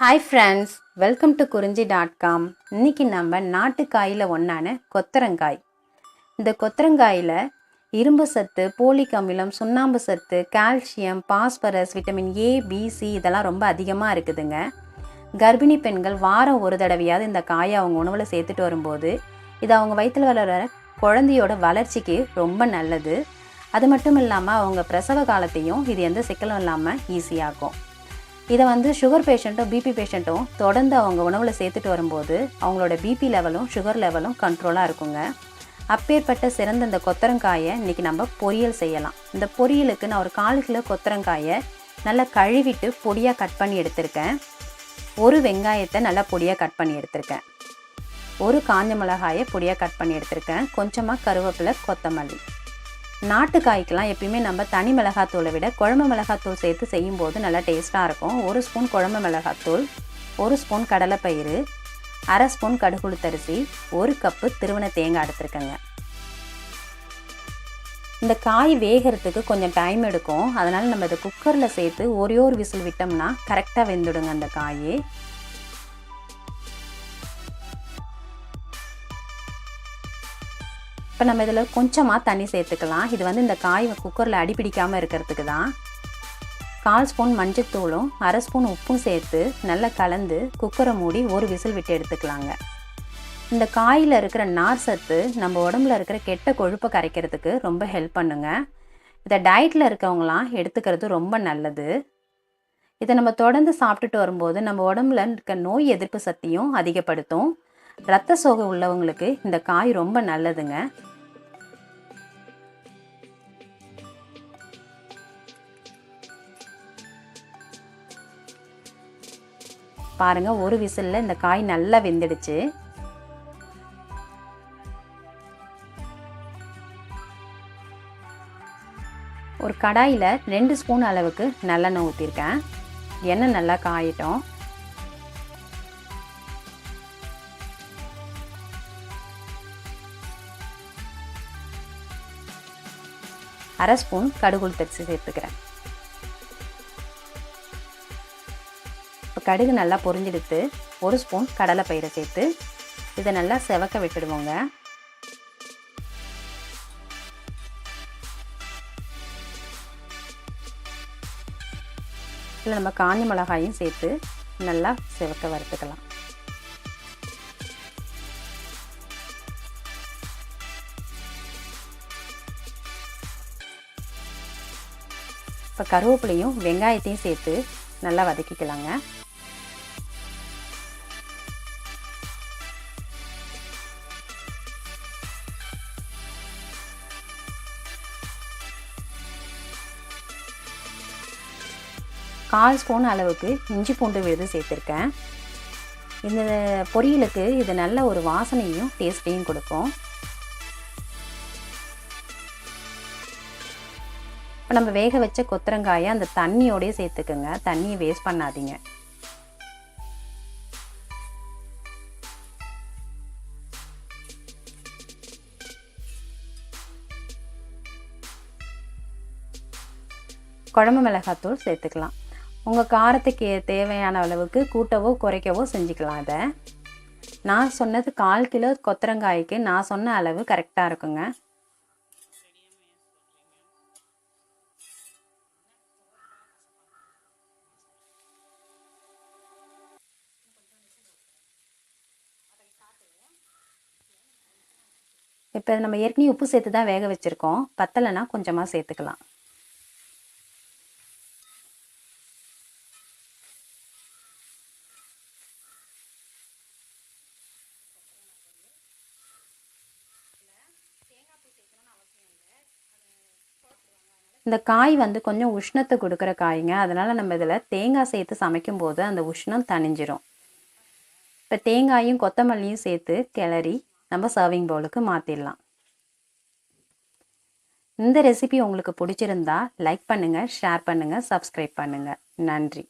Hi friends, welcome to Kurinji.com. இன்னைக்கு நம்ம நாட்டுக்காயில ஒன்றான கொத்தரங்காய். இந்த கொத்தரங்காயில் இரும்பு சத்து, போலிக் அமிலம், சுண்ணாம்பு சத்து, calcium, phosphorus, vitamin A, B, C இதெல்லாம் ரொம்ப அதிகமாக இருக்குதுங்க. கர்ப்பிணி பெண்கள் வாரம் ஒரு தடவையாவது இந்த காயை அவங்க உணவில் சேர்த்துட்டு வரும்போது இது அவங்க வயிற்றில் வளர குழந்தையோட வளர்ச்சிக்கு ரொம்ப நல்லது. அது மட்டும் இல்லாமல் அவங்க பிரசவ காலத்தையும் இது எந்த சிக்கலும் இல்லாமல் ஈஸியாகும். இதை சுகர் பேஷண்ட்டும் பிபி பேஷண்ட்டும் தொடர்ந்து அவங்க உணவில் சேர்த்துட்டு வரும்போது அவங்களோட பிபி லெவலும் சுகர் லெவலும் கண்ட்ரோலாக இருக்குங்க. அப்பேற்பட்ட சிறந்த இந்த கொத்தரங்காயை இன்றைக்கி நம்ம பொரியல் செய்யலாம். இந்த பொரியலுக்கு நான் ஒரு 1/4 கிலோ கொத்தரங்காயை நல்லா கழுவிட்டு பொடியாக கட் பண்ணி எடுத்திருக்கேன். ஒரு வெங்காயத்தை நல்லா பொடியாக கட் பண்ணி எடுத்திருக்கேன். ஒரு காஞ்ச மிளகாயை பொடியாக கட் பண்ணி எடுத்திருக்கேன். கொஞ்சமாக கருவேப்பிலை, கொத்தமல்லி. நாட்டுக்காய்க்கெலாம் எப்பயுமே நம்ம தனி மிளகாத்தூளை விட குழம்பு மிளகாத்தூள் சேர்த்து செய்யும்போது நல்லா டேஸ்ட்டாக இருக்கும். 1 ஸ்பூன் குழம்பு மிளகாத்தூள், 1 ஸ்பூன் கடலைப்பயிறு, 1/2 ஸ்பூன் கடுகுளுத்தரிசி, 1 கப்பு திருவன தேங்காய் எடுத்துருக்கேங்க. இந்த காய் வேகிறதுக்கு கொஞ்சம் டைம் எடுக்கும். அதனால் நம்ம இதை குக்கரில் சேர்த்து ஒரே ஒரு விசில் விட்டோம்னா கரெக்டாக வெந்துடுங்க அந்த காய். இப்போ நம்ம இதில் கொஞ்சமாக தண்ணி சேர்த்துக்கலாம். இது இந்த காய் குக்கரில் அடிப்பிடிக்காமல் இருக்கிறதுக்கு தான். 1/4 ஸ்பூன் மஞ்சத்தூளும் 1/2 ஸ்பூன் உப்பும் சேர்த்து நல்லா கலந்து குக்கரை மூடி ஒரு விசில் விட்டு எடுத்துக்கலாங்க. இந்த காயில் இருக்கிற நார் சத்து நம்ம உடம்புல இருக்கிற கெட்ட கொழுப்பை கரைக்கிறதுக்கு ரொம்ப ஹெல்ப் பண்ணுங்க. இதை டயட்டில் இருக்கவங்களாம் எடுத்துக்கிறது ரொம்ப நல்லது. இதை நம்ம தொடர்ந்து சாப்பிட்டுட்டு வரும்போது நம்ம உடம்புல இருக்க நோய் எதிர்ப்பு சக்தியும் அதிகப்படுத்தும். இரத்த சோகை உள்ளவங்களுக்கு இந்த காய் ரொம்ப நல்லதுங்க. பாருங்க, ஒரு விசில்ல இந்த காய் நல்லா வெந்துடுச்சு. ஒரு கடாயில் 2 ஸ்பூன் அளவுக்கு நல்லெண்ணெய் ஊற்றிருக்கேன். எண்ணெய் நல்லா காயட்டும். அரை ஸ்பூன் கடுகுளுத்தரிசி சேர்த்துக்கிறேன். இப்போ கடுகு நல்லா பொரிஞ்செடுத்து 1 ஸ்பூன் கடலைப்பயிரை சேர்த்து இதை நல்லா செவக்க விட்டுடுவோங்க. இதில் நம்ம காஞ்ச மிளகாயும் சேர்த்து நல்லா செவக்க வறுத்துக்கலாம். இப்போ கருவேப்பிலையும் வெங்காயத்தையும் சேர்த்து நல்லா வதக்கிக்கலாங்க. கால் ஸ்பூன் அளவுக்கு இஞ்சி பூண்டு விழுது சேர்த்துருக்கேன். இந்த பொரியலுக்கு இது நல்ல ஒரு வாசனையும் டேஸ்ட்டையும் கொடுக்கும். இப்போ நம்ம வேக வச்ச கொத்தரங்காயை அந்த தண்ணியோடய சேர்த்துக்குங்க. தண்ணியை வேஸ்ட் பண்ணாதீங்க. குழம்பு மிளகாத்தூள் சேர்த்துக்கலாம். உங்கள் காரத்துக்கு தேவையான அளவுக்கு கூட்டவோ குறைக்கவோ செஞ்சுக்கலாம். அதை நான் சொன்னது 1/4 கிலோ கொத்தரங்காய்க்கு நான் சொன்ன அளவு கரெக்டாக இருக்குங்க. இப்போ நம்ம ஏற்கனவே உப்பு சேர்த்து தான் வேக வச்சுருக்கோம். பத்தலைன்னா கொஞ்சமாக சேர்த்துக்கலாம். இந்த காய் கொஞ்சம் உஷ்ணத்தை கொடுக்குற காய்ங்க. அதனால் நம்ம இதில் தேங்காய் சேர்த்து சமைக்கும்போது அந்த உஷ்ணம் தணிஞ்சிரும். இப்போ தேங்காயும் கொத்தமல்லியும் சேர்த்து கிளறி நம்ம சர்விங் பவுலுக்கு மாற்றிடலாம். இந்த ரெசிபி உங்களுக்கு பிடிச்சிருந்தா லைக் பண்ணுங்கள், ஷேர் பண்ணுங்கள், சப்ஸ்கிரைப் பண்ணுங்கள். நன்றி.